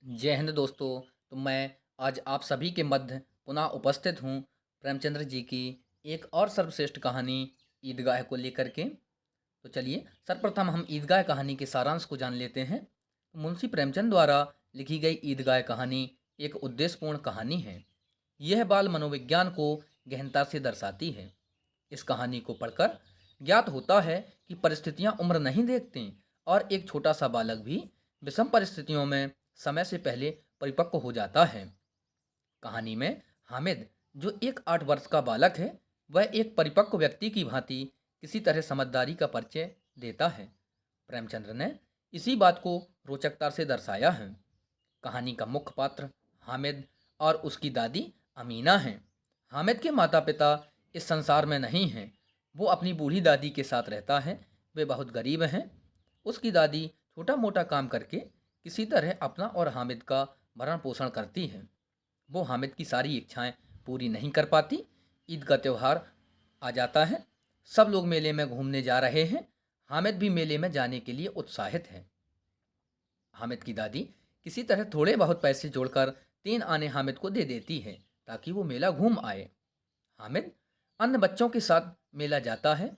जय हिंद दोस्तों। तो मैं आज आप सभी के मध्य पुनः उपस्थित हूँ प्रेमचंद्र जी की एक और सर्वश्रेष्ठ कहानी ईदगाह को लेकर के। तो चलिए सर्वप्रथम हम ईदगाह कहानी के सारांश को जान लेते हैं। मुंशी प्रेमचंद द्वारा लिखी गई ईदगाह कहानी एक उद्देश्यपूर्ण कहानी है। यह बाल मनोविज्ञान को गहनता से दर्शाती है। इस कहानी को पढ़कर ज्ञात होता है कि परिस्थितियां उम्र नहीं देखती और एक छोटा सा बालक भी विषम परिस्थितियों में समय से पहले परिपक्व हो जाता है। कहानी में हामिद, जो एक 8 वर्ष का बालक है, वह एक परिपक्व व्यक्ति की भांति किसी तरह समझदारी का परिचय देता है। प्रेमचंद्र ने इसी बात को रोचकता से दर्शाया है। कहानी का मुख्य पात्र हामिद और उसकी दादी अमीना हैं। हामिद के माता पिता इस संसार में नहीं हैं। वो अपनी बूढ़ी दादी के साथ रहता है। वे बहुत गरीब हैं। उसकी दादी छोटा मोटा काम करके किसी तरह अपना और हामिद का भरण पोषण करती है। वो हामिद की सारी इच्छाएं पूरी नहीं कर पाती। ईद का त्यौहार आ जाता है। सब लोग मेले में घूमने जा रहे हैं। हामिद भी मेले में जाने के लिए उत्साहित है। हामिद की दादी किसी तरह थोड़े बहुत पैसे जोड़कर 3 आने हामिद को दे देती है ताकि वो मेला घूम आए। हामिद अन्य बच्चों के साथ मेला जाता है।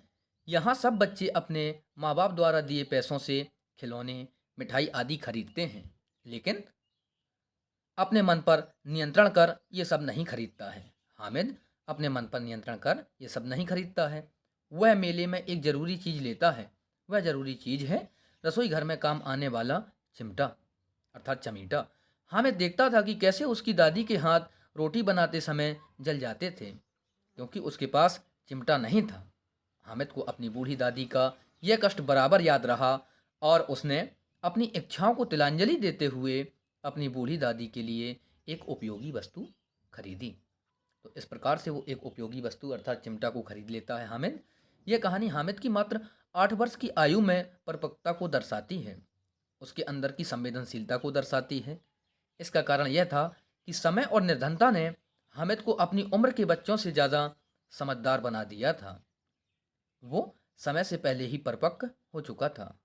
यहाँ सब बच्चे अपने माँ बाप द्वारा दिए पैसों से खिलौने, मिठाई आदि खरीदते हैं, लेकिन अपने मन पर नियंत्रण कर ये सब नहीं खरीदता है। हामिद अपने मन पर नियंत्रण कर ये सब नहीं खरीदता है। वह मेले में एक ज़रूरी चीज़ लेता है। वह ज़रूरी चीज़ है रसोई घर में काम आने वाला चिमटा अर्थात चमीटा। हामिद देखता था कि कैसे उसकी दादी के हाथ रोटी बनाते समय जल जाते थे, क्योंकि उसके पास चिमटा नहीं था। हामिद को अपनी बूढ़ी दादी का यह कष्ट बराबर याद रहा और उसने अपनी इच्छाओं को तिलांजलि देते हुए अपनी बूढ़ी दादी के लिए एक उपयोगी वस्तु खरीदी। तो इस प्रकार से वो एक उपयोगी वस्तु अर्थात चिमटा को खरीद लेता है हामिद। यह कहानी हामिद की मात्र 8 वर्ष की आयु में परिपक्वता को दर्शाती है। उसके अंदर की संवेदनशीलता को दर्शाती है। इसका कारण यह था कि समय और निर्धनता ने हामिद को अपनी उम्र के बच्चों से ज़्यादा समझदार बना दिया था। वो समय से पहले ही परिपक्व हो चुका था,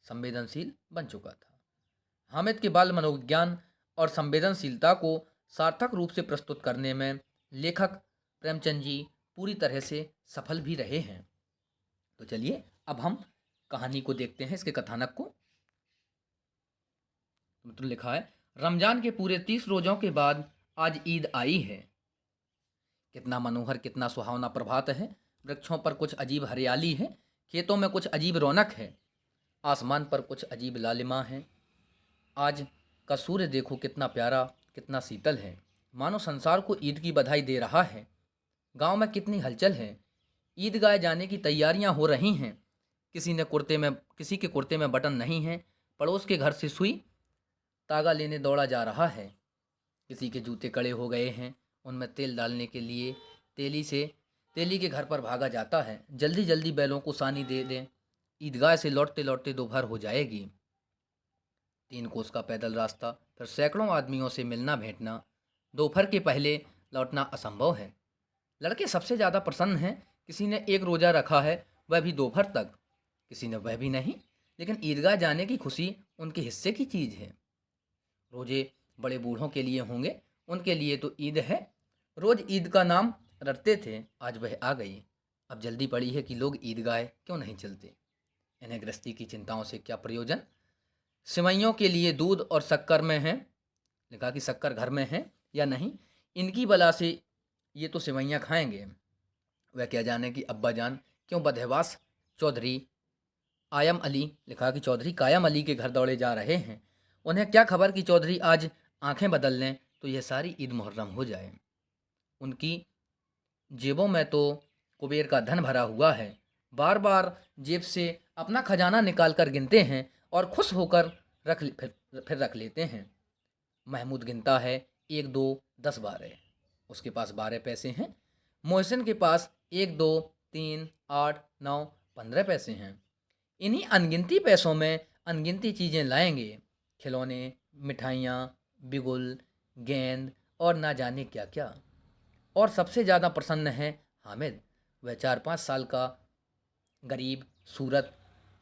संवेदनशील बन चुका था। हामिद के बाल मनोविज्ञान और संवेदनशीलता को सार्थक रूप से प्रस्तुत करने में लेखक प्रेमचंद जी पूरी तरह से सफल भी रहे हैं। तो चलिए अब हम कहानी को देखते हैं, इसके कथानक को। मतलब लिखा है, रमजान के पूरे 30 रोज़ों के बाद आज ईद आई है। कितना मनोहर, कितना सुहावना प्रभात है। वृक्षों पर कुछ अजीब हरियाली है। खेतों में कुछ अजीब रौनक है। आसमान पर कुछ अजीब लालिमा है। आज का सूर्य देखो कितना प्यारा, कितना शीतल है, मानो संसार को ईद की बधाई दे रहा है। गांव में कितनी हलचल है। ईदगाह जाने की तैयारियां हो रही हैं। किसी के कुर्ते में बटन नहीं है। पड़ोस के घर से सुई तागा लेने दौड़ा जा रहा है। किसी के जूते कड़े हो गए हैं। उनमें तेल डालने के लिए तेली के घर पर भागा जाता है। जल्दी जल्दी बैलों को सानी दे दें, ईदगाह से लौटते लौटते दोपहर हो जाएगी। 3 कोस का पैदल रास्ता, फिर सैकड़ों आदमियों से मिलना भेंटना। दोपहर के पहले लौटना असंभव है। लड़के सबसे ज़्यादा प्रसन्न हैं। किसी ने एक रोज़ा रखा है, वह भी दोपहर तक। किसी ने वह भी नहीं, लेकिन ईदगाह जाने की खुशी उनके हिस्से की चीज़ है। रोजे बड़े बूढ़ों के लिए होंगे, उनके लिए तो ईद है। रोज़ ईद का नाम रटते थे, आज वह आ गई। अब जल्दी पड़ी है कि लोग ईदगाह क्यों नहीं चलते। इन्हें गृहस्थी की चिंताओं से क्या प्रयोजन। सिवैयों के लिए दूध और शक्कर में है। लिखा कि शक्कर घर में है या नहीं, इनकी बला से ये तो सिवैयाँ खाएंगे। वह क्या जाने कि अब्बा जान क्यों बदहवास चौधरी आयम अली, लिखा कि चौधरी कायम अली के घर दौड़े जा रहे हैं। उन्हें क्या खबर कि चौधरी आज आंखें बदल लें तो यह सारी ईद मुहर्रम हो जाए। उनकी जेबों में तो कुबेर का धन भरा हुआ है। बार बार जेब से अपना खजाना निकाल कर गिनते हैं और खुश होकर फिर रख लेते हैं। महमूद गिनता है, 1 2 10 12। उसके पास 12 पैसे हैं। मोहसिन के पास 1 2 3 8 9 15 पैसे हैं। इन्हीं अनगिनती पैसों में अनगिनती चीज़ें लाएंगे, खिलौने, मिठाइयाँ, बिगुल, गेंद और ना जाने क्या क्या। और सबसे ज़्यादा प्रसन्न है हामिद। वह 4 5 साल का गरीब सूरत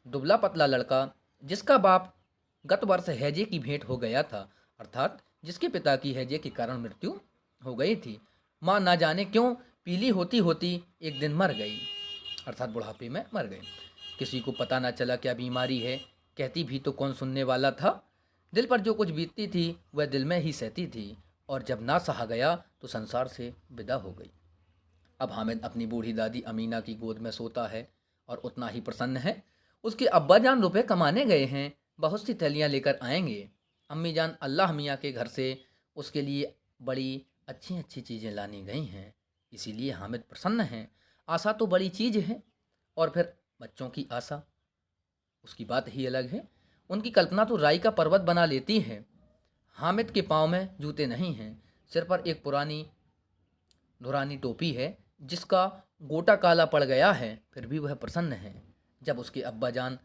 दुबला पतला लड़का, जिसका बाप गत वर्ष हैजे की भेंट हो गया था अर्थात जिसके पिता की हैजे के कारण मृत्यु हो गई थी। माँ ना जाने क्यों पीली होती होती एक दिन मर गई, अर्थात बुढ़ापे में मर गई। किसी को पता ना चला क्या बीमारी है, कहती भी तो कौन सुनने वाला था। दिल पर जो कुछ बीतती थी वह दिल में ही सहती थी, और जब ना सहा गया तो संसार से विदा हो गई। अब हामिद अपनी बूढ़ी दादी अमीना की गोद में सोता है और उतना ही प्रसन्न है। उसके अब्बा जान रुपए कमाने गए हैं, बहुत सी थैलियाँ लेकर आएंगे। अम्मी जान अल्लाह मियाँ के घर से उसके लिए बड़ी अच्छी अच्छी चीज़ें लानी गई हैं, इसीलिए हामिद प्रसन्न है। आशा तो बड़ी चीज़ है, और फिर बच्चों की आशा, उसकी बात ही अलग है। उनकी कल्पना तो राई का पर्वत बना लेती है। हामिद के पाँव में जूते नहीं हैं, सिर पर एक पुरानी धुरानी टोपी है जिसका गोटा काला पड़ गया है, फिर भी वह प्रसन्न है। जब उसके अब्बा जान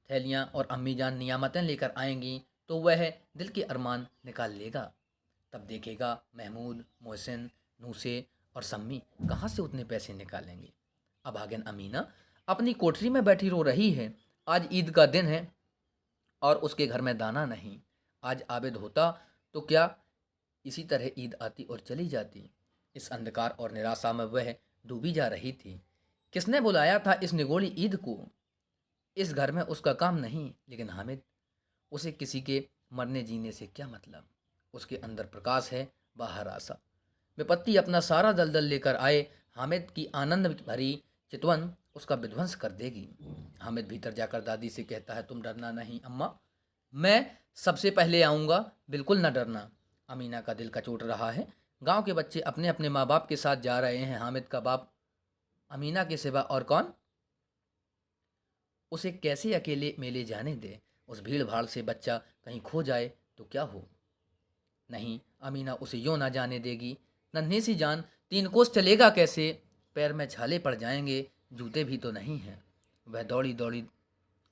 थैलियाँ और अम्मी जान नियामतें लेकर आएंगी तो वह दिल के अरमान निकाल लेगा। तब देखेगा महमूद, मोहसिन, नूसे और सम्मी कहाँ से उतने पैसे निकालेंगे। अभागन अमीना अपनी कोठरी में बैठी रो रही है। आज ईद का दिन है और उसके घर में दाना नहीं। आज आबिद होता तो क्या इसी तरह ईद आती और चली जाती। इस अंधकार और निराशा में वह डूबी जा रही थी। किसने बुलाया था इस निगोड़ी ईद को? इस घर में उसका काम नहीं, लेकिन हामिद, उसे किसी के मरने जीने से क्या मतलब। उसके अंदर प्रकाश है, बाहर आशा। विपत्ति अपना सारा दलदल लेकर आए, हामिद की आनंद भरी चितवन उसका विध्वंस कर देगी। हामिद भीतर जाकर दादी से कहता है, तुम डरना नहीं अम्मा, मैं सबसे पहले आऊँगा, बिल्कुल ना डरना। अमीना का दिल कचोट रहा है। गांव के बच्चे अपने अपने माँ बाप के साथ जा रहे हैं। हामिद का बाप अमीना के सिवा और कौन? उसे कैसे अकेले मेले जाने दे? उस भीड़ भाड़ से बच्चा कहीं खो जाए तो क्या हो। नहीं, अमीना उसे यूं ना जाने देगी। नन्ही सी जान, 3 कोस चलेगा कैसे? पैर में छाले पड़ जाएंगे, जूते भी तो नहीं हैं। वह दौड़ी दौड़ी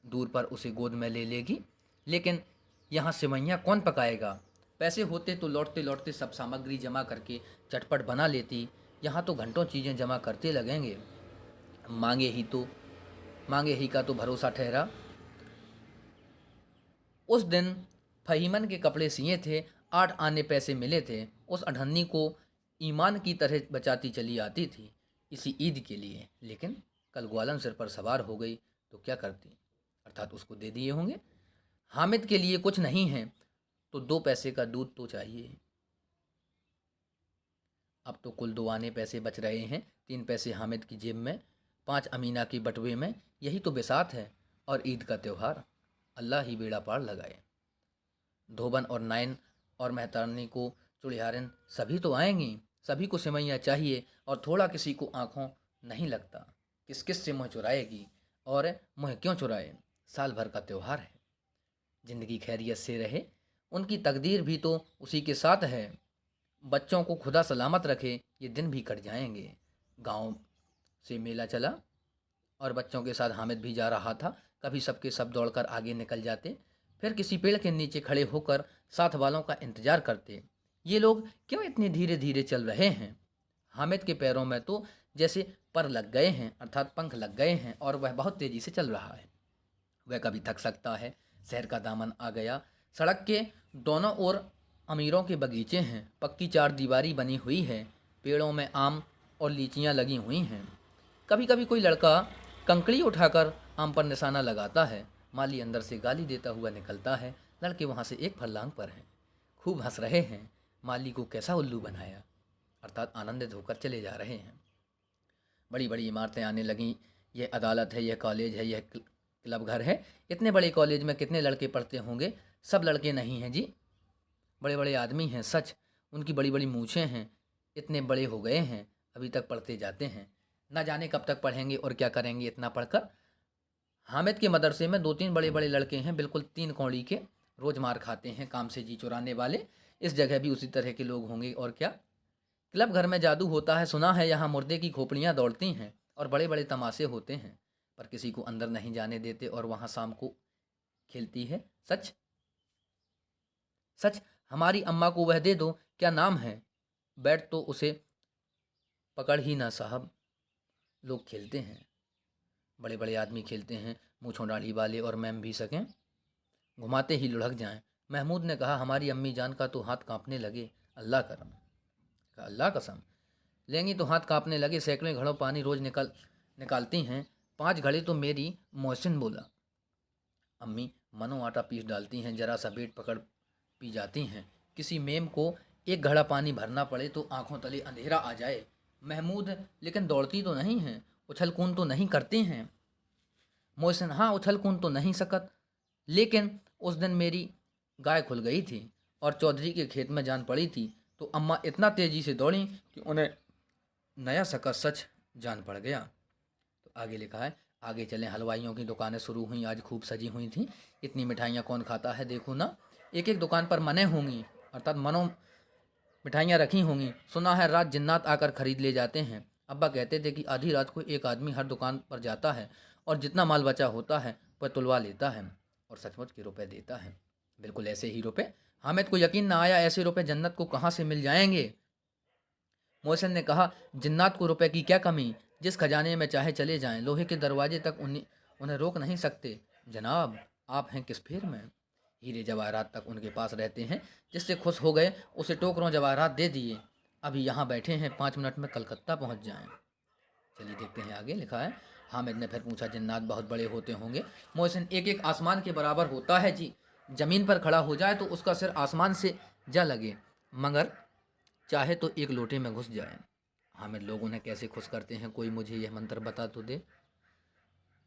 दूर पर उसे गोद में ले लेगी। लेकिन यहाँ सिवैयाँ कौन पकाएगा? पैसे होते तो लौटते लौटते सब सामग्री जमा करके चटपट बना लेती। यहाँ तो घंटों चीज़ें जमा करते लगेंगे। मांगे ही तो मांगे ही का तो भरोसा ठहरा। उस दिन फहीमन के कपड़े सिए थे, 8 आने पैसे मिले थे। उस अठन्नी को ईमान की तरह बचाती चली आती थी इसी ईद के लिए। लेकिन कल ग्वालन सिर पर सवार हो गई तो क्या करती? अर्थात उसको दे दिए होंगे। हामिद के लिए कुछ नहीं है तो 2 पैसे का दूध तो चाहिए। अब तो कुल 2 आने पैसे बच रहे हैं, 3 पैसे हामिद की जेब में, 5 अमीना की बटुए में। यही तो बिसात है और ईद का त्यौहार। अल्लाह ही बेड़ा पार लगाए। धोबन और नाइन और मेहतारनी को चुड़ियारिन सभी तो आएंगी। सभी को सिमैया चाहिए और थोड़ा किसी को आँखों नहीं लगता। किस किस से मुँह चुराएगी, और मुँह क्यों चुराए? साल भर का त्यौहार है। ज़िंदगी खैरियत से रहे, उनकी तकदीर भी तो उसी के साथ है। बच्चों को खुदा सलामत रखे, ये दिन भी कट जाएंगे। गांव से मेला चला और बच्चों के साथ हामिद भी जा रहा था। कभी सबके सब दौड़कर आगे निकल जाते, फिर किसी पेड़ के नीचे खड़े होकर साथ वालों का इंतजार करते। ये लोग क्यों इतने धीरे धीरे चल रहे हैं? हामिद के पैरों में तो जैसे पर लग गए हैं, अर्थात पंख लग गए हैं, और वह बहुत तेजी से चल रहा है। वह कभी थक सकता है। शहर का दामन आ गया। सड़क के दोनों ओर अमीरों के बगीचे हैं। पक्की 4 दीवारी बनी हुई है। पेड़ों में आम और लीचियां लगी हुई हैं। कभी कभी कोई लड़का कंकड़ी उठाकर आम पर निशाना लगाता है। माली अंदर से गाली देता हुआ निकलता है। लड़के वहाँ से एक फर्लांग पर हैं, खूब हंस रहे हैं। माली को कैसा उल्लू बनाया, अर्थात आनंदित होकर चले जा रहे हैं। बड़ी बड़ी इमारतें आने लगीं। यह अदालत है, यह कॉलेज है, यह क्लब घर है। इतने बड़े कॉलेज में कितने लड़के पढ़ते होंगे? सब लड़के नहीं हैं जी, बड़े बड़े आदमी हैं सच। उनकी बड़ी बड़ी मूछें हैं, इतने बड़े हो गए हैं, अभी तक पढ़ते जाते हैं। ना जाने कब तक पढ़ेंगे और क्या करेंगे इतना पढ़कर। हामिद के मदरसे में 2-3 बड़े बड़े लड़के हैं, बिल्कुल 3 कौड़ी के, रोज मार खाते हैं, काम से जी चुराने वाले। इस जगह भी उसी तरह के लोग होंगे और क्या। क्लब घर में जादू होता है, सुना है। यहाँ मुर्दे की खोपड़ियाँ दौड़ती हैं और बड़े बड़े तमाशे होते हैं, पर किसी को अंदर नहीं जाने देते। और वहाँ शाम को खेलती है सच सच। हमारी अम्मा को वह दे दो, क्या नाम है? बैट तो उसे पकड़ ही ना साहब। लोग खेलते हैं, बड़े बड़े आदमी खेलते हैं, मूँछों दाढ़ी वाले और मैम भी सकें, घुमाते ही लुढ़क जाएं। महमूद ने कहा, हमारी अम्मी जान का तो हाथ कांपने लगे। अल्लाह करम। कहा, अल्लाह कसम लेंगी तो हाथ कांपने लगे। सैकड़ों घड़ों पानी रोज निकालती हैं, 5 घड़े तो मेरी मोहसिन बोला। अम्मी मनो आटा पीस डालती हैं, जरा सा पेट पकड़ पी जाती हैं। किसी मेम को एक घड़ा पानी भरना पड़े तो आंखों तले अंधेरा आ जाए। महमूद, लेकिन दौड़ती तो नहीं हैं, उछल कूद तो नहीं करती हैं। मोहसिन, हाँ उछल कूद तो नहीं सकत, लेकिन उस दिन मेरी गाय खुल गई थी और चौधरी के खेत में जान पड़ी थी तो अम्मा इतना तेजी से दौड़ी कि उन्हें नया सकत सच जान पड़ गया। तो आगे लिखा है, आगे चलें। हलवाइयों की दुकानें शुरू हुई, आज खूब सजी हुई थी। इतनी मिठाइयाँ कौन खाता है, देखो ना। एक एक दुकान पर मने होंगी, अर्थात मनो मिठाइयाँ रखी होंगी। सुना है रात जिन्नात आकर खरीद ले जाते हैं। अब्बा कहते थे कि आधी रात को एक आदमी हर दुकान पर जाता है और जितना माल बचा होता है वह तुलवा लेता है और सचमुच के रुपए देता है। बिल्कुल ऐसे ही रुपए। हामिद को यकीन ना आया, ऐसे रुपए जन्नत को कहाँ से मिल जाएंगे। मोहसिन ने कहा, जिन्नात को रुपए की क्या कमी, जिस खजाने में चाहे चले जाएं, लोहे के दरवाजे तक उन्हें रोक नहीं सकते। जनाब, आप हैं किस फेर में। हीरे जवाहरात तक उनके पास रहते हैं। जिससे खुश हो गए उसे टोकरों जवाहरात दे दिए। अभी यहाँ बैठे हैं, 5 मिनट में कलकत्ता पहुँच जाएं। चलिए देखते हैं आगे लिखा है। हामिद ने फिर पूछा, जिन्नात बहुत बड़े होते होंगे। मोहसिन, एक एक आसमान के बराबर होता है जी। जमीन पर खड़ा हो जाए तो उसका सिर आसमान से जा लगे, मगर चाहे तो एक लोटे में घुस जाए। हामिद, लोग उन्हें कैसे खुश करते हैं, कोई मुझे यह मंत्र बता तो दे,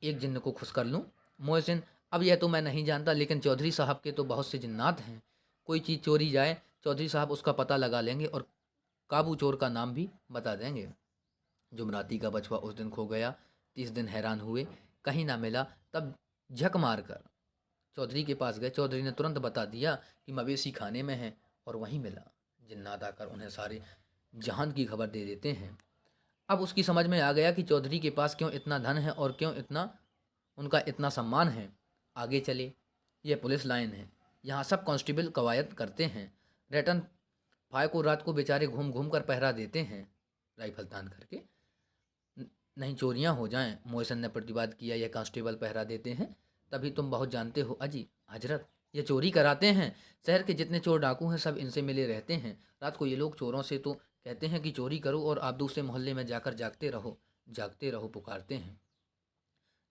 एक जिन्न को खुश कर लूं। मोहसिन, अब यह तो मैं नहीं जानता, लेकिन चौधरी साहब के तो बहुत से जिन्नात हैं। कोई चीज़ चोरी जाए, चौधरी साहब उसका पता लगा लेंगे और काबू चोर का नाम भी बता देंगे। जुमराती का बछवा उस दिन खो गया, 30 दिन हैरान हुए, कहीं ना मिला। तब झक मार कर चौधरी के पास गए। चौधरी ने तुरंत बता दिया कि मवेशी खाने में है और वहीं मिला। जिन्नात आकर उन्हें सारे जहान की खबर दे देते हैं। अब उसकी समझ में आ गया कि चौधरी के पास क्यों इतना धन है और क्यों उनका इतना सम्मान है। आगे चले। यह पुलिस लाइन है, यहाँ सब कांस्टेबल कवायद करते हैं। रेटन फाय को रात को बेचारे घूम घूम कर पहरा देते हैं, राइफल तान करके, नहीं चोरियां हो जाएं। मोहसिन ने प्रतिवाद किया, यह कांस्टेबल पहरा देते हैं, तभी तुम बहुत जानते हो अजी। हजरत, ये चोरी कराते हैं। शहर के जितने चोर डाकू हैं सब इनसे मिले रहते हैं। रात को ये लोग चोरों से तो कहते हैं कि चोरी करो और आप दूसरे मोहल्ले में जाकर जागते रहो पुकारते हैं।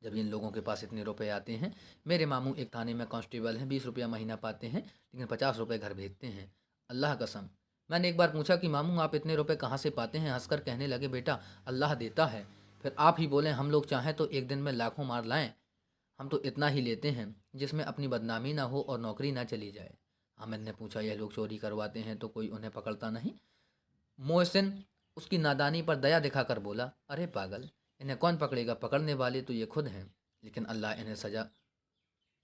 जब इन लोगों के पास इतने रुपए आते हैं, मेरे मामू एक थाने में कांस्टेबल हैं, 20 रुपया महीना पाते हैं, लेकिन 50 रुपये घर भेजते हैं। अल्लाह कसम। मैंने एक बार पूछा कि मामू आप इतने रुपए कहाँ से पाते हैं। हंसकर कहने लगे, बेटा अल्लाह देता है। फिर आप ही बोले, हम लोग चाहें तो एक दिन में लाखों मार लाएं, हम तो इतना ही लेते हैं जिसमें अपनी बदनामी ना हो और नौकरी ना चली जाए। हामिद ने पूछा, यह लोग चोरी करवाते हैं तो कोई उन्हें पकड़ता नहीं। मोहसिन उसकी नादानी पर दया दिखाकर बोला, अरे पागल, इन्हें कौन पकड़ेगा, पकड़ने वाले तो ये खुद हैं, लेकिन अल्लाह इन्हें सजा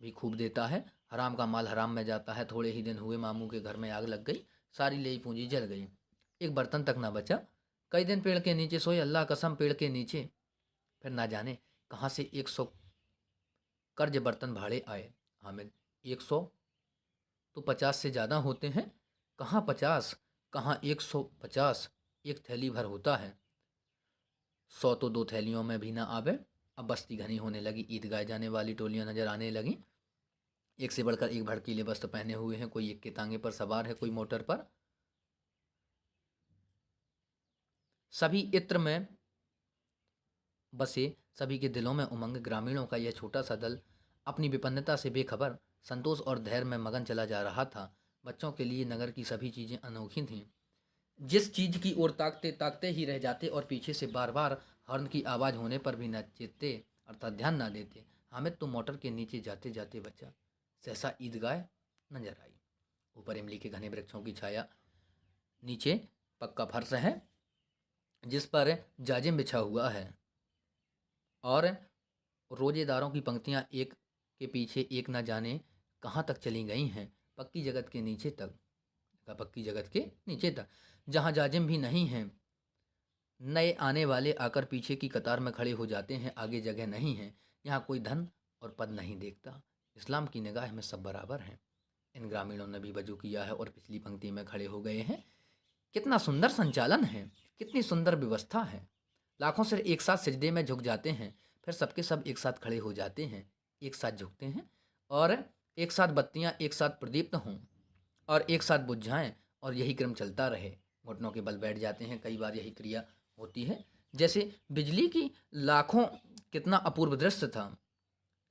भी खूब देता है। हराम का माल हराम में जाता है। थोड़े ही दिन हुए मामू के घर में आग लग गई, सारी लेई पूंजी जल गई, एक बर्तन तक ना बचा। कई दिन पेड़ के नीचे सोए, अल्लाह कसम पेड़ के नीचे। फिर ना जाने कहाँ से 100 कर्ज बर्तन भाड़े आए। हामिद, 100 तो 50 से ज़्यादा होते हैं। कहाँ 50, कहाँ 150, एक थैली भर होता है। 100 तो 2 थैलियों में भी ना आवे। अब बस्ती घनी होने लगी, ईदगाह जाने वाली टोलियां नजर आने लगी। एक से बढ़कर एक भड़कीले वस्त्र पहने हुए हैं, कोई एक के तांगे पर सवार है, कोई मोटर पर। सभी इत्र में बसे, सभी के दिलों में उमंग। ग्रामीणों का यह छोटा सा दल अपनी विपन्नता से बेखबर संतोष और धैर्य में मगन चला जा रहा था। बच्चों के लिए नगर की सभी चीज़ें अनोखी थीं। जिस चीज़ की ओर ताकते ताकते ही रह जाते और पीछे से बार बार हॉर्न की आवाज़ होने पर भी न चेतते, अर्थात ध्यान ना देते। हामिद तो मोटर के नीचे जाते जाते बच्चा सहसा ईदगाह नजर आई। ऊपर इमली के घने वृक्षों की छाया, नीचे पक्का फर्श है जिस पर जाजिम बिछा हुआ है और रोजेदारों की पंक्तियां एक के पीछे एक न जाने कहाँ तक चली गई हैं, पक्की जगत के नीचे तक, पक्की जगत के नीचे तक, जहाँ जाजिम भी नहीं हैं। नए आने वाले आकर पीछे की कतार में खड़े हो जाते हैं, आगे जगह नहीं है। यहाँ कोई धन और पद नहीं देखता, इस्लाम की निगाह में सब बराबर हैं। इन ग्रामीणों ने भी वजू किया है और पिछली पंक्ति में खड़े हो गए हैं। कितना सुंदर संचालन है, कितनी सुंदर व्यवस्था है। लाखों सिर एक साथ सिजदे में झुक जाते हैं, फिर सबके सब एक साथ खड़े हो जाते हैं, एक साथ झुकते हैं और एक साथ बत्तियां एक साथ प्रदीप्त हों और एक साथ बुझ जाएं और यही क्रम चलता रहे। घुटनों के बल बैठ जाते हैं, कई बार यही क्रिया होती है। जैसे बिजली की लाखों, कितना अपूर्व दृश्य था,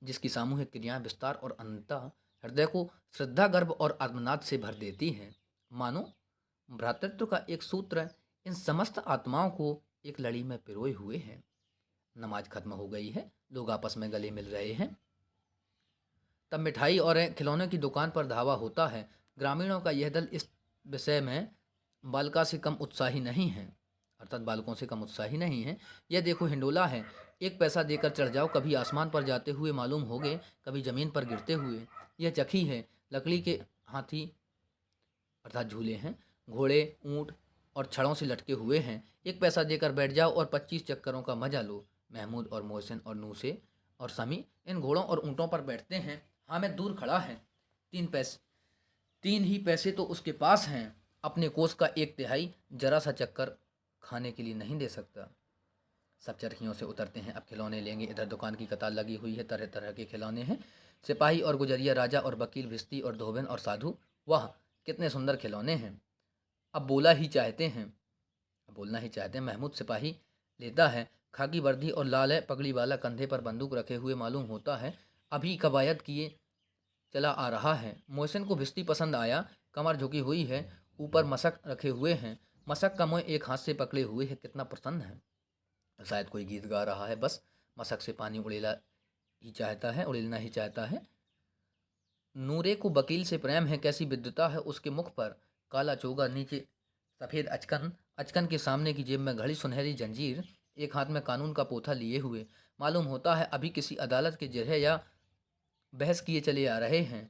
जिसकी सामूहिक क्रियाएं विस्तार और अनंतता हृदय को श्रद्धा गर्भ और आत्मनाद से भर देती हैं। मानो भ्रातृत्व का एक सूत्र इन समस्त आत्माओं को एक लड़ी में पिरोए हुए है। नमाज खत्म हो गई है, लोग आपस में गले मिल रहे हैं। तब मिठाई और खिलौने की दुकान पर धावा होता है। ग्रामीणों का यह दल इस विषय में बालका से कम उत्साही नहीं है, अर्थात बालकों से कम उत्साही नहीं है। यह देखो हिंडोला है, एक पैसा देकर चढ़ जाओ, कभी आसमान पर जाते हुए मालूम होगे, कभी जमीन पर गिरते हुए। यह चखी है, लकड़ी के हाथी अर्थात झूले हैं, घोड़े ऊंट और छड़ों से लटके हुए हैं। एक पैसा देकर बैठ जाओ और 25 चक्करों का मजा लो। महमूद और मोहसिन और नूसे और समी इन घोड़ों और ऊँटों पर बैठते हैं। हामिद दूर खड़ा है। 3 ही पैसे तो उसके पास हैं। अपने कोष का 1/3 जरा सा चक्कर खाने के लिए नहीं दे सकता। सब चरखियों से उतरते हैं, अब खिलौने लेंगे। इधर दुकान की कतार लगी हुई है, तरह तरह के खिलौने हैं। सिपाही और गुजरिया, राजा और वकील, भिस्ती और धोबन और साधु, वाह कितने सुंदर खिलौने हैं। अब बोला ही चाहते हैं, अब बोलना ही चाहते हैं। महमूद सिपाही लेता है, खाकी वर्दी और लाल है पगड़ी वाला, कंधे पर बंदूक रखे हुए मालूम होता है, अभी कवायद किए चला आ रहा है। मोहसिन को भिस्ती पसंद आया, कमर झुकी हुई है, ऊपर मशक रखे हुए हैं, मशक का मुँह एक हाथ से पकड़े हुए है, कितना प्रसन्न है। शायद कोई गीत गा रहा है, बस मशक से पानी उड़ेलना ही चाहता है। नूरे को वकील से प्रेम है, कैसी विद्वता है उसके मुख पर। काला चोगा, नीचे सफ़ेद अचकन, अचकन के सामने की जेब में घड़ी सुनहरी जंजीर, एक हाथ में कानून का पोथा लिए हुए, मालूम होता है अभी किसी अदालत के जिरह या बहस किए चले आ रहे हैं।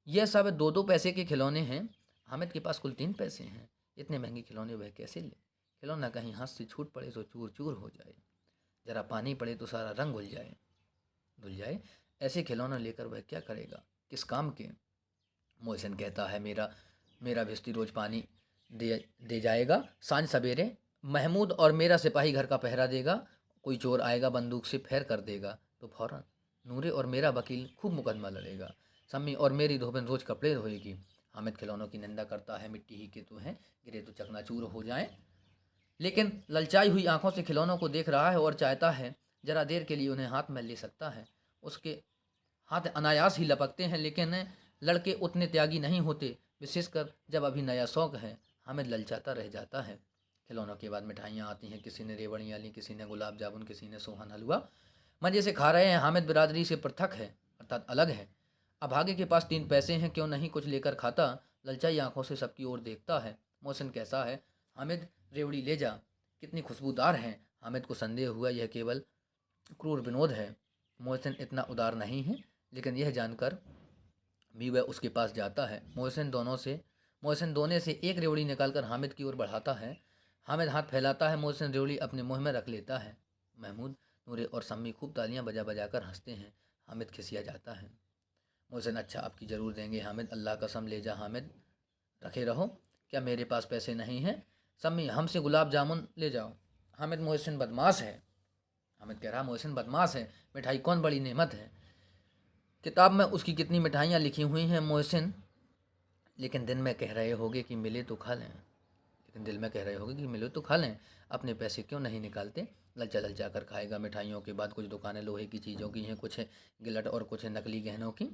यह सब 2-2 पैसे के खिलौने हैं। हामिद के पास कुल 3 पैसे हैं। इतने महंगे खिलौने वह कैसे ले? खिलौना कहीं हाथ से छूट पड़े तो चूर चूर हो जाए, जरा पानी पड़े तो सारा रंग धुल जाए। ऐसे खिलौना लेकर वह क्या करेगा, किस काम के? मोहसिन कहता है, मेरा मेरा भिस्ती रोज पानी दे जाएगा, सांझ सवेरे महमूद और मेरा सिपाही घर का पहरा देगा। कोई चोर आएगा बंदूक से फैर कर देगा तो फौरन नूरे और मेरा वकील खूब मुकदमा लड़ेगा। सम्मी और मेरी धोबन रोज कपड़े धोएगी। हामिद खिलौनों की निंदा करता है, मिट्टी ही के तो हैं, गिरे तो चकनाचूर हो जाएं। लेकिन ललचाई हुई आंखों से खिलौनों को देख रहा है और चाहता है जरा देर के लिए उन्हें हाथ में ले सकता है। उसके हाथ अनायास ही लपकते हैं, लेकिन लड़के उतने त्यागी नहीं होते, विशेषकर जब अभी नया शौक है। हामिद ललचाता रह जाता है। खिलौनों के बाद मिठाइयाँ आती हैं, किसी ने रेवड़ियाँ ली, किसी ने गुलाब जामुन, किसी ने सोहन हलवा। मज़े से खा रहे हैं। हामिद बिरादरी से पृथक है, अर्थात अलग है। अभागे के पास 3 पैसे हैं, क्यों नहीं कुछ लेकर खाता? ललचाई आंखों से सबकी ओर देखता है। मोहसिन कैसा है? हामिद रेवड़ी ले जा, कितनी खुशबूदार है। हामिद को संदेह हुआ यह केवल क्रूर विनोद है, मोहसिन इतना उदार नहीं है। लेकिन यह जानकर भी वह उसके पास जाता है। मोहसिन दोने से एक रेवड़ी निकालकर हामिद की ओर बढ़ाता है। हामिद हाथ फैलाता है, मोहसिन रेवड़ी अपने मुंह में रख लेता है। महमूद, नूरे और सम्मी खूब तालियां बजा बजा कर हंसते हैं। हामिद खिसिया जाता है। मोहसिन, अच्छा आपकी ज़रूर देंगे हामिद, अल्लाह कसम ले जा हामिद, रखे रहो। क्या मेरे पास पैसे नहीं हैं? सम्मी, हमसे गुलाब जामुन ले जाओ। हामिद, मोहसिन बदमाश है। हामिद कह रहा, मोहसिन बदमाश है, मिठाई कौन बड़ी नेमत है, किताब में उसकी कितनी मिठाइयाँ लिखी हुई हैं। मोहसिन, लेकिन दिन में कह रहे होगे कि मिले तो खा लें, लेकिन दिल में कह रहे होगे कि मिले तो खा लें, अपने पैसे क्यों नहीं निकालते? ललचा ललचा कर खाएगा। मिठाइयों के बाद कुछ दुकानें लोहे की चीज़ों की हैं, कुछ गिलट और कुछ नकली गहनों की।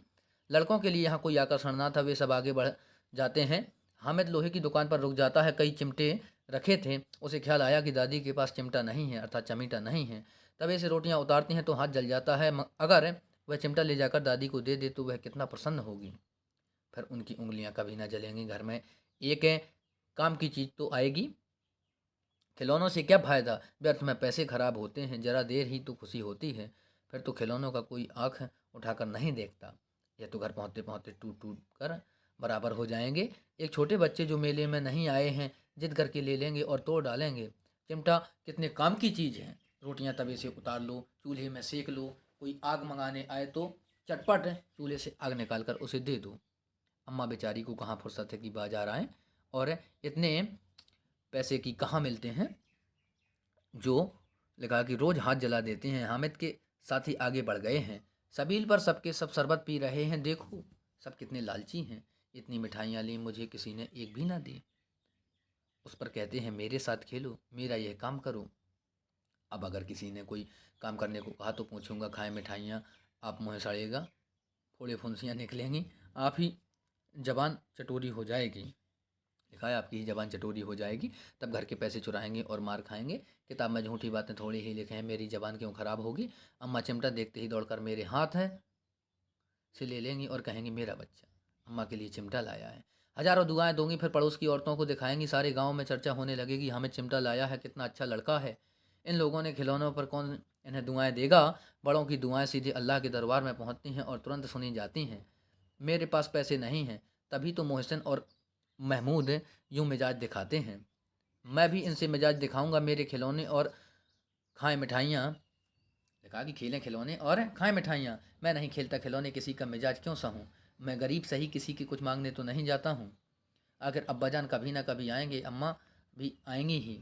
लड़कों के लिए यहाँ कोई आकर्षण ना था, वे सब आगे बढ़ जाते हैं। हामिद लोहे की दुकान पर रुक जाता है। कई चिमटे रखे थे, उसे ख्याल आया कि दादी के पास चिमटा नहीं है, अर्थात चमीटा नहीं है। तवे से रोटियाँ उतारती हैं तो हाथ जल जाता है। अगर वह चिमटा ले जाकर दादी को दे दे तो वह कितना प्रसन्न होगी। फिर उनकी उंगलियां कभी ना जलेंगी। घर में एक काम की चीज़ तो आएगी। खिलौनों से क्या फ़ायदा, व्यर्थ में पैसे खराब होते हैं। ज़रा देर ही तो खुशी होती है, फिर तो खिलौनों का कोई आँख उठाकर नहीं देखता। यह तो घर पहुँचते पहुँचते टूट टूट कर बराबर हो जाएंगे। एक छोटे बच्चे जो मेले में नहीं आए हैं, जिद करके ले लेंगे और तोड़ डालेंगे। चिमटा कितने काम की चीज़ है। रोटियां तवे से उतार लो, चूल्हे में सेक लो, कोई आग मंगाने आए तो चटपट चूल्हे से आग निकाल कर उसे दे दो। अम्मा बेचारी को कहाँ फुर्सत है कि बाजार आएँ, और इतने पैसे की कहाँ मिलते हैं जो लगा कि रोज़ हाथ जला देते हैं। हामिद के साथी आगे बढ़ गए हैं। सबील पर सबके सब शरबत पी रहे हैं। देखो सब कितने लालची हैं, इतनी मिठाइयाँ ली, मुझे किसी ने एक भी ना दी। उस पर कहते हैं मेरे साथ खेलो, मेरा यह काम करो। अब अगर किसी ने कोई काम करने को कहा तो पूछूंगा खाए मिठाइयाँ, आप मुँह सड़ेगा, फोड़े फुंसियाँ निकलेंगी, आप ही जबान चटोरी हो जाएगी। लिखा है आपकी ही जबान चटोरी हो जाएगी, तब घर के पैसे चुराएंगे और मार खाएंगे। किताब में झूठी बातें थोड़ी ही लिखे हैं, मेरी जबान क्यों खराब होगी। अम्मा चिमटा देखते ही दौड़कर मेरे हाथ है से ले लेंगी और कहेंगी मेरा बच्चा अम्मा के लिए चिमटा लाया है। हजारों दुआएं दूंगी, फिर पड़ोस की औरतों को दिखाएंगी, सारे गांव में चर्चा होने लगेगी, हमें चिमटा लाया है, कितना अच्छा लड़का है। इन लोगों ने खिलौनों पर कौन इन्हें दुआएं देगा। बड़ों की दुआएं सीधे अल्लाह के दरबार में पहुंचती हैं और तुरंत सुनी जाती हैं। मेरे पास पैसे नहीं हैं, तभी तो मोहसिन और महमूद यूं मिजाज दिखाते हैं। मैं भी इनसे मिजाज दिखाऊंगा, मेरे खिलौने और खाएं मिठाइयाँ। कहा कि खेलें खिलौने और खाएं मिठाइयाँ। मैं नहीं खेलता खिलौने, किसी का मिजाज क्यों सहूँ। मैं गरीब सही, किसी की कुछ मांगने तो नहीं जाता हूँ। आखिर अब्बाजान कभी ना कभी आएंगे, अम्मा भी आएंगी ही।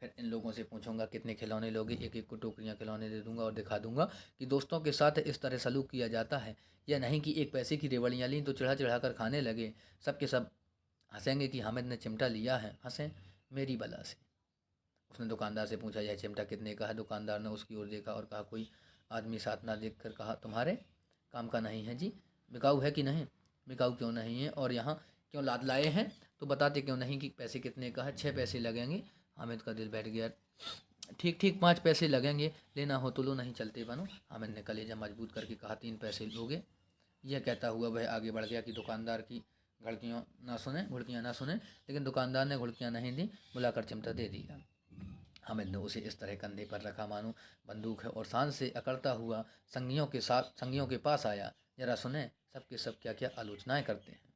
फिर इन लोगों से पूछूंगा कितने खिलौने लोगे, एक एक को टोकरियाँ खिलौने दे दूंगा और दिखा दूंगा कि दोस्तों के साथ इस तरह सलूक किया जाता है। यह नहीं कि एक पैसे की रेवड़ियाँ लीं तो चढ़ा चढ़ा कर खाने लगे। सब के सब हंसेंगे कि हामिद ने चिमटा लिया है, हंसें मेरी बला से। उसने दुकानदार से पूछा यह चिमटा कितने का है। दुकानदार ने उसकी ओर देखा और कहा कोई आदमी साथ ना देख कर कहा तुम्हारे काम का नहीं है जी, बिकाऊ है कि नहीं। बिकाऊ क्यों नहीं है और यहाँ क्यों लाद लाए हैं, तो बताते क्यों नहीं कि पैसे कितने का है। 6 पैसे लगेंगे। हामिद का दिल बैठ गया। ठीक ठीक 5 पैसे लगेंगे, लेना हो तो लो, नहीं चलते बनो। हामिद ने कलेजा मजबूत करके कहा 3 पैसे लोगे। यह कहता हुआ वह आगे बढ़ गया कि दुकानदार की घुड़कियाँ ना सुने। लेकिन दुकानदार ने घुड़कियाँ नहीं दी, बुलाकर चिमटा दे दिया। हामिद ने उसे इस तरह कंधे पर रखा मानो बंदूक है और शान से अकड़ता हुआ संगियों के पास आया। जरा सुने सबके सब क्या क्या आलोचनाएं करते हैं।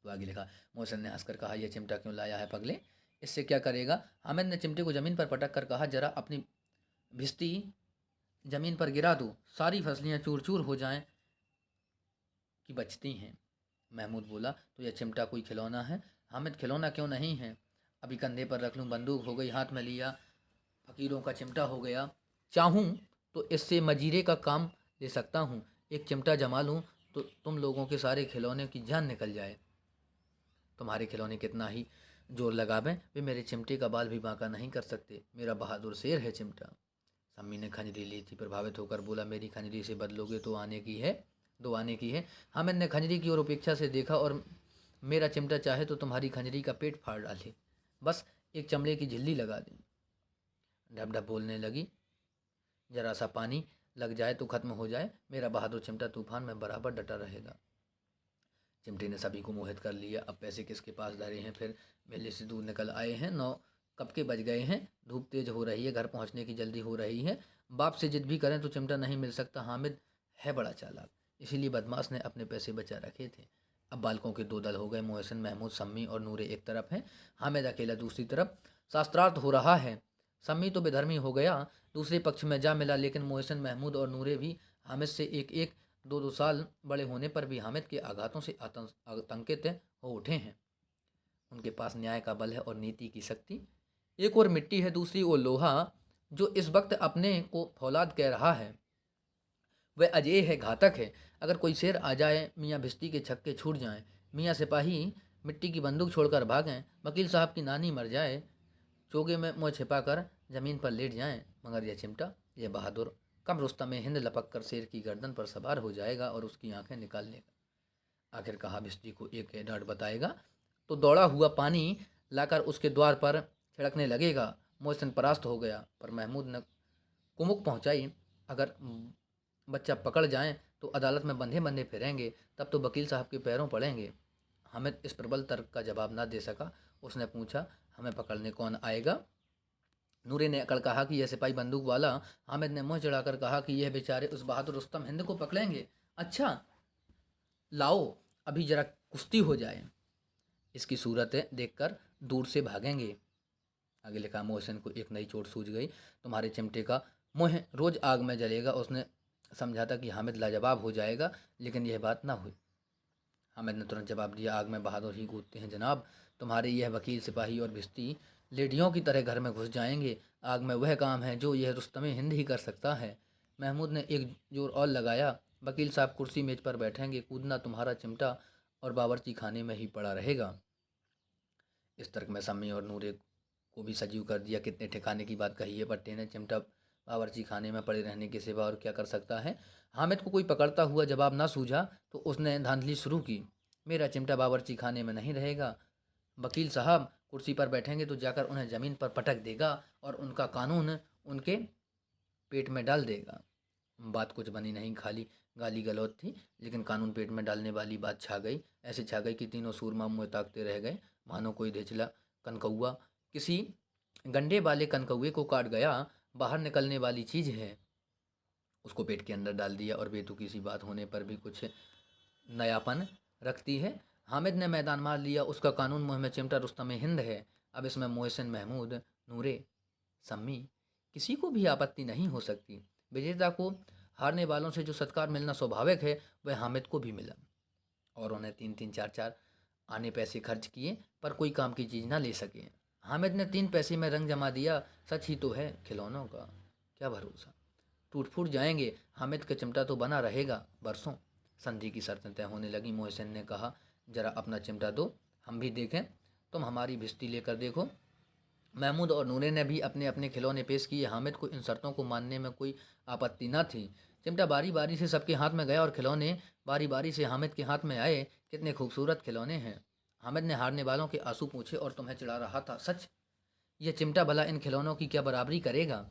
तो आगे लिखा, मोहसिन ने हंसकर कहा यह चिमटा क्यों लाया है पगले, इससे क्या करेगा। हामिद ने चिमटे को जमीन पर पटक कर कहा जरा अपनी भिस्ती जमीन पर गिरा दो, सारी फसलियाँ चूर चूर हो जाएं कि बचती हैं। महमूद बोला तो यह चिमटा कोई खिलौना है। हामिद खिलौना क्यों नहीं है, अभी कंधे पर रख लूँ, बंदूक हो गई हाथ में लिया, फ़कीरों का चिमटा हो गया। चाहूँ तो इससे मजीरे का काम ले सकता हूँ। एक चिमटा जमा लूँ तो तुम लोगों के सारे खिलौने की जान निकल जाए। तुम्हारे खिलौने कितना ही जोर लगावें, वे मेरे चिमटे का बाल भी बांका नहीं कर सकते। मेरा बहादुर शेर है चिमटा। सम्मी ने खंजरी ली थी, प्रभावित होकर बोला मेरी खंजरी से बदलोगे तो आने की है, दो आने की है। हामिद ने खंजरी की ओर उपेक्षा से देखा और मेरा चिमटा चाहे तो तुम्हारी खंजरी का पेट फाड़ डाले, बस एक चमड़े की झिल्ली लगा दें। ढब ढब बोलने लगी, जरा सा पानी लग जाए तो खत्म हो जाए, मेरा बहादुर चिमटा तूफान में बराबर डटा रहेगा। चिमटे ने सभी को मोहित कर लिया। अब पैसे किसके पास धरे हैं, फिर मेले से दूर निकल आए हैं। 9 कब के बज गए हैं, धूप तेज हो रही है, घर पहुंचने की जल्दी हो रही है। बाप से जिद भी करें तो चिमटा नहीं मिल सकता। हामिद है बड़ा चालाक, इसीलिए बदमाश ने अपने पैसे बचा रखे थे। अब बालकों के 2 दल हो गए, मोहसिन महमूद सम्मी और नूरे एक तरफ हैं, हामिद अकेला दूसरी तरफ। शास्त्रार्थ हो रहा है। सम्मी तो बेधर्मी हो गया, दूसरे पक्ष में जा मिला, लेकिन मोहसिन महमूद और नूरे भी हामिद से एक एक 2-2 साल बड़े होने पर भी हामिद के आघातों से आतंकित हो उठे हैं। उनके पास न्याय का बल है और नीति की शक्ति। एक और मिट्टी है, दूसरी ओर लोहा, जो इस वक्त अपने को फौलाद कह रहा है। वह अजय है, घातक है। अगर कोई शेर आ जाए, मियाँ भिश्ती के छक्के छूट जाएं, मियाँ सिपाही मिट्टी की बंदूक छोड़कर भागें, वकील साहब की नानी मर जाए, चोगे में मुँह छिपाकर ज़मीन पर लेट जाएं, मगर यह चिमटा, यह बहादुर कम रुस्तम हिंद लपक कर शेर की गर्दन पर सवार हो जाएगा और उसकी आंखें निकाल लेगा। आखिर कहा भिश्ती को एक डांट बताएगा तो दौड़ा हुआ पानी लाकर उसके द्वार पर छिड़कने लगेगा। मोहसिन परास्त हो गया, पर महमूद ने कुमुक पहुंचाई। अगर बच्चा पकड़ जाएं तो अदालत में बंधे बंधे फिरेंगे, तब तो वकील साहब के पैरों पड़ेंगे। हामिद इस प्रबल तर्क का जवाब न दे सका। उसने पूछा हमें पकड़ने कौन आएगा। नूरे ने अकड़ कहा कि यह सिपाही बंदूक वाला। हामिद ने मुंह चढ़ाकर कहा कि यह बेचारे उस बहादुर रुस्तम हिंद को पकड़ेंगे। अच्छा लाओ, अभी जरा कुश्ती हो जाए, इसकी सूरत देखकर दूर से भागेंगे। आगे लिखा, मोहसिन को एक नई चोट सूझ गई। तुम्हारे चिमटे का मुँह रोज आग में जलेगा। उसने समझा था कि हामिद लाजवाब हो जाएगा, लेकिन यह बात ना हुई। हामिद ने तुरंत जवाब दिया, आग में बहादुर ही कूदते हैं जनाब। तुम्हारे यह वकील सिपाही और भिश्ती लेडियों की तरह घर में घुस जाएंगे। आग में वह काम है जो यह रुस्तमे हिंद ही कर सकता है। महमूद ने एक जोर और लगाया वकील साहब कुर्सी मेज पर बैठेंगे, कूदना तुम्हारा चिमटा और बावर्ची खाने में ही पड़ा रहेगा। इस तर्क में सम्मी और नूरे को भी सजीव कर दिया। कितने ठिकाने की बात कही है पट्टे ने, चिमटा बावर्ची खाने में पड़े रहने के सिवा और क्या कर सकता है। हामिद को कोई पकड़ता हुआ जवाब ना सूझा तो उसने धांधली शुरू की। मेरा चिमटा बावर्ची खाने में नहीं रहेगा। वकील साहब कुर्सी पर बैठेंगे तो जाकर उन्हें ज़मीन पर पटक देगा और उनका कानून उनके पेट में डाल देगा। बात कुछ बनी नहीं, खाली गाली गलौज थी, लेकिन कानून पेट में डालने वाली बात छा गई। ऐसे छा गई कि तीनों सूरमा मुँह ताकते रह गए, मानो कोई ढेचला कनकौआ किसी गंडे वाले कनकौए को काट गया। बाहर निकलने वाली चीज़ है, उसको पेट के अंदर डाल दिया और बेतुकी सी बात होने पर भी कुछ नयापन रखती है। हामिद ने मैदान मार लिया, उसका कानून मुँह में चिमटा रुस्तम हिंद है। अब इसमें मोहसिन, महमूद, नूरे, सम्मी किसी को भी आपत्ति नहीं हो सकती। विजेता को हारने वालों से जो सत्कार मिलना स्वाभाविक है वह हामिद को भी मिला और उन्हें 3-3, 4-4 आने पैसे खर्च किए पर कोई काम की चीज़ ना ले सके। हामिद ने 3 पैसे में रंग जमा दिया। सच ही तो है, खिलौनों का क्या भरोसा, टूट फूट जाएंगे। हामिद का चिमटा तो बना रहेगा बरसों। संधि की शर्तें तय होने लगी। मोहसिन ने कहा, जरा अपना चिमटा दो, हम भी देखें। तुम हमारी भिश्ती लेकर देखो। महमूद और नूरे ने भी अपने अपने खिलौने पेश किए। हामिद को इन शर्तों को मानने में कोई आपत्ति न थी। चिमटा बारी बारी से सबके हाथ में गया और खिलौने बारी बारी से हामिद के हाथ में आए। कितने खूबसूरत खिलौने हैं। हामिद ने हारने वालों के आंसू पूछे और तुम्हें चिढ़ा रहा था, सच? यह चिमटा भला इन खिलौनों की क्या बराबरी करेगा?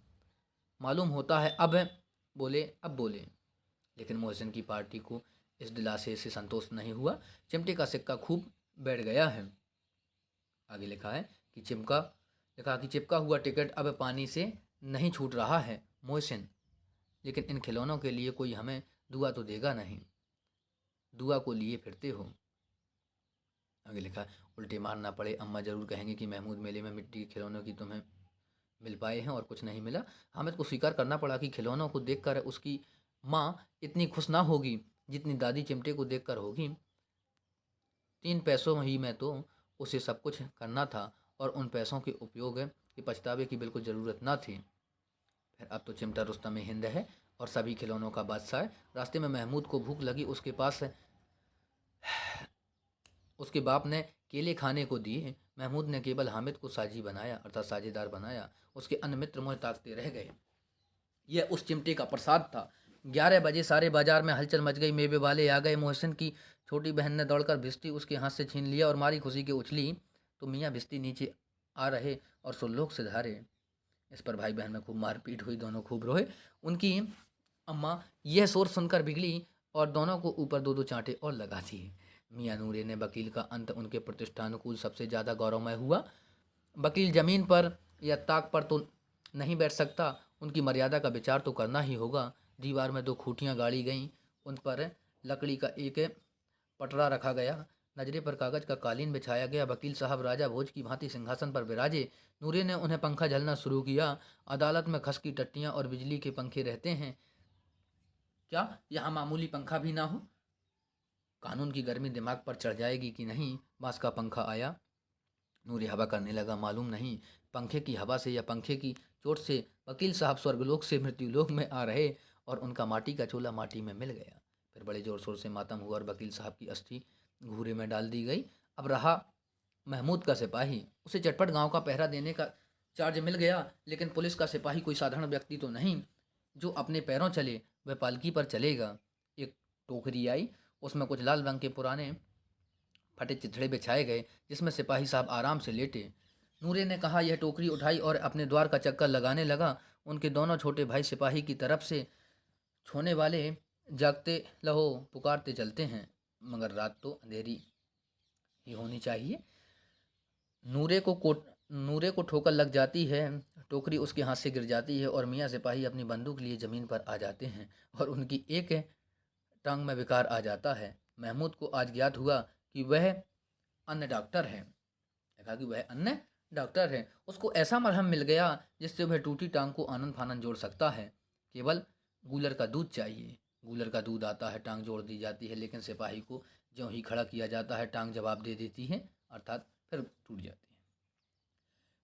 मालूम होता है। अब बोले। लेकिन मोहसिन की पार्टी को इस दिलासे से संतोष नहीं हुआ। चिमटे का सिक्का खूब बैठ गया है। आगे लिखा कि चिपका हुआ टिकट अब पानी से नहीं छूट रहा है। मोहसिन, लेकिन इन खिलौनों के लिए कोई हमें दुआ तो देगा नहीं, दुआ को लिए फिरते हो। आगे लिखा है, उल्टे मार ना पड़े, अम्मा ज़रूर कहेंगे कि महमूद मेले में मिट्टी के खिलौनों की तुम्हें मिल पाए हैं और कुछ नहीं मिला। हामिद को स्वीकार करना पड़ा कि खिलौनों को देखकर उसकी माँ इतनी खुश ना होगी जितनी दादी चिमटे को देखकर होगी। 3 पैसों ही में तो उसे सब कुछ करना था और उन पैसों के उपयोग के पछतावे की बिल्कुल ज़रूरत ना थी। फिर अब तो चिमटा रुस्तम हिंद है और सभी खिलौनों का बादशाह है। रास्ते में महमूद को भूख लगी। उसके बाप ने केले खाने को दिए। महमूद ने केवल हामिद को साझी बनाया, अर्थात साझेदार बनाया। उसके अन्य मित्र मुँह ताकते रह गए। यह उस चिमटे का प्रसाद था। 11 बजे सारे बाजार में हलचल मच गई। मेवे वाले आ गए। मोहसिन की छोटी बहन ने दौड़कर भिश्ती उसके हाथ से छीन लिया और मारी खुशी की उछली तो मियाँ भिश्ती नीचे आ रहे और सुल्लोक से धारे। इस पर भाई बहन में खूब मारपीट हुई, दोनों खूब रोए। उनकी अम्मा यह शोर सुनकर बिगड़ी और दोनों को ऊपर 2-2 चांटे और लगा दी। मियाँ नूरे ने वकील का अंत उनके प्रतिष्ठानुकूल सबसे ज़्यादा गौरवमय हुआ। वकील ज़मीन पर या ताक पर तो नहीं बैठ सकता, उनकी मर्यादा का विचार तो करना ही होगा। दीवार में 2 खूंटियाँ गाड़ी गईं, उन पर लकड़ी का एक पटरा रखा गया। नजरे पर कागज का कालीन बिछाया गया। वकील साहब राजा भोज की भांति सिंहासन पर विराजे। नूरे ने उन्हें पंखा झलना शुरू किया। अदालत में खस की टट्टियाँ और बिजली के पंखे रहते हैं, क्या यहाँ मामूली पंखा भी ना हो? कानून की गर्मी दिमाग पर चढ़ जाएगी कि नहीं? बांस का पंखा आया। नूरे हवा करने लगा। मालूम नहीं पंखे की हवा से या पंखे की चोट से वकील साहब स्वर्गलोक से मृत्युलोक में आ रहे और उनका माटी का चूल्हा माटी में मिल गया। फिर बड़े जोर शोर से मातम हुआ और वकील साहब की अस्थि घूरे में डाल दी गई। अब रहा महमूद का सिपाही। उसे चटपट गांव का पहरा देने का चार्ज मिल गया। लेकिन पुलिस का सिपाही कोई साधारण व्यक्ति तो नहीं जो अपने पैरों चले, वह पालकी पर चलेगा। एक टोकरी आई, उसमें कुछ लाल रंग के पुराने फटे चिथड़े बिछाए गए जिसमें सिपाही साहब आराम से लेटे। नूरे ने कहा, यह टोकरी उठाई और अपने द्वार का चक्कर लगाने लगा। उनके दोनों छोटे भाई सिपाही की तरफ से छोने वाले जागते लहो पुकारते चलते हैं, मगर रात तो अंधेरी ही होनी चाहिए। नूरे को ठोकर लग जाती है। टोकरी उसके हाथ से गिर जाती है और मियाँ सिपाही अपनी बंदूक लिए ज़मीन पर आ जाते हैं और उनकी एक टांग में विकार आ जाता है। महमूद को आज ज्ञात हुआ कि वह अन्य डॉक्टर है। देखा कि वह अन्य डॉक्टर है। उसको ऐसा मरहम मिल गया जिससे वह टूटी टांग को आनंद फानंद जोड़ सकता है। केवल गूलर का दूध चाहिए। गूलर का दूध आता है, टांग जोड़ दी जाती है, लेकिन सिपाही को ज्यों ही खड़ा किया जाता है टांग जवाब दे देती है, अर्थात फिर टूट जाती है।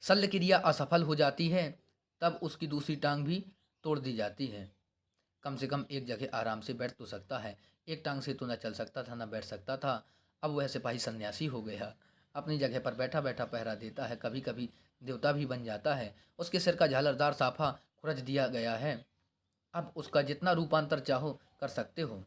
शल्य क्रिया असफल हो जाती है, तब उसकी दूसरी टांग भी तोड़ दी जाती है। कम से कम एक जगह आराम से बैठ तो सकता है। एक टांग से तो न चल सकता था न बैठ सकता था। अब वह सिपाही सन्यासी हो गया, अपनी जगह पर बैठा बैठा पहरा देता है, कभी कभी देवता भी बन जाता है। उसके सिर का झालरदार साफा खुरच दिया गया है। अब उसका जितना रूपांतर चाहो कर सकते हो।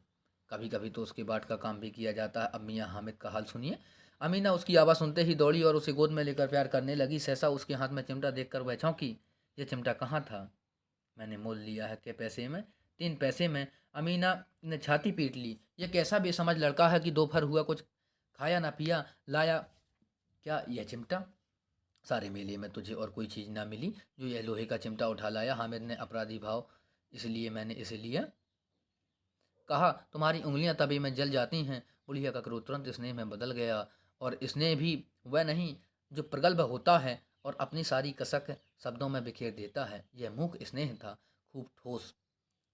कभी कभी तो उसके बाट का काम भी किया जाता है। अब मियाँ हामिद का हाल सुनिए। अमीना उसकी आवाज़ सुनते ही दौड़ी और उसे गोद में लेकर प्यार करने लगी। सहसा उसके हाथ में चिमटा देखकर वह चौंकी। ये चिमटा कहाँ था? मैंने मोल लिया है। के पैसे में? 3 पैसे में। अमीना ने छाती पीट ली। ये कैसा बेसमझ लड़का है कि दोपहर हुआ कुछ खाया ना पिया, लाया क्या यह चिमटा? सारे मेले में तुझे और कोई चीज़ ना मिली जो यह लोहे का चिमटा उठा लाया। हामिद ने अपराधी भाव, इसलिए मैंने इसे लिया। कहा, तुम्हारी उंगलियां तभी में जल जाती हैं। बुढ़िया का क्रोध तुरंत स्नेह में बदल गया। और स्नेह भी वह नहीं जो प्रगल्भ होता है और अपनी सारी कसक शब्दों में बिखेर देता है। यह मूक स्नेह था, खूब ठोस,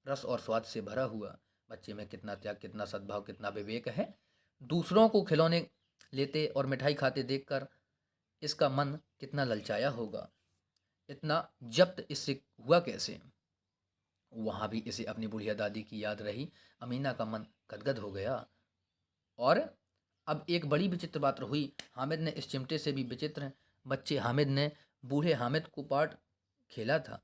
रस और स्वाद से भरा हुआ। बच्चे में कितना त्याग, कितना सद्भाव, कितना विवेक है। दूसरों को खिलौने लेते और मिठाई खाते देखकर इसका मन कितना ललचाया होगा। इतना जब्त इससे हुआ कैसे? वहाँ भी इसे अपनी बुढ़िया दादी की याद रही। अमीना का मन गदगद हो गया। और अब एक बड़ी विचित्र बात हुई। हामिद ने इस चिमटे से भी विचित्र बच्चे हामिद ने बूढ़े हामिद को पाठ खेला था।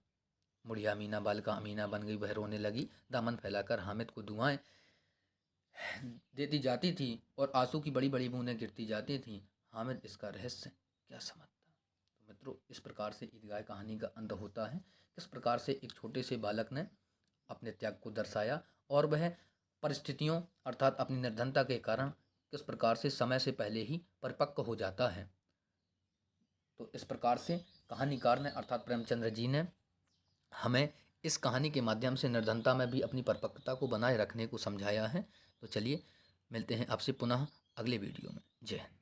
बुढ़िया अमीना बालिका अमीना बन गई। वह रोने लगी, दामन फैलाकर हामिद को दुआएं देती जाती थी और आंसू की बड़ी बड़ी बूंदें गिरती जाती थीं। हामिद इसका रहस्य क्या समझता? तो मित्रों, इस प्रकार से ईदगाह कहानी का अंत होता है। किस प्रकार से एक छोटे से बालक ने अपने त्याग को दर्शाया और वह परिस्थितियों अर्थात अपनी निर्धनता के कारण किस प्रकार से समय से पहले ही परिपक्व हो जाता है। तो इस प्रकार से कहानीकार ने अर्थात प्रेमचंद्र जी ने हमें इस कहानी के माध्यम से निर्धनता में भी अपनी परिपक्वता को बनाए रखने को समझाया है। तो चलिए मिलते हैं आपसे पुनः अगले वीडियो में। जय हिंद।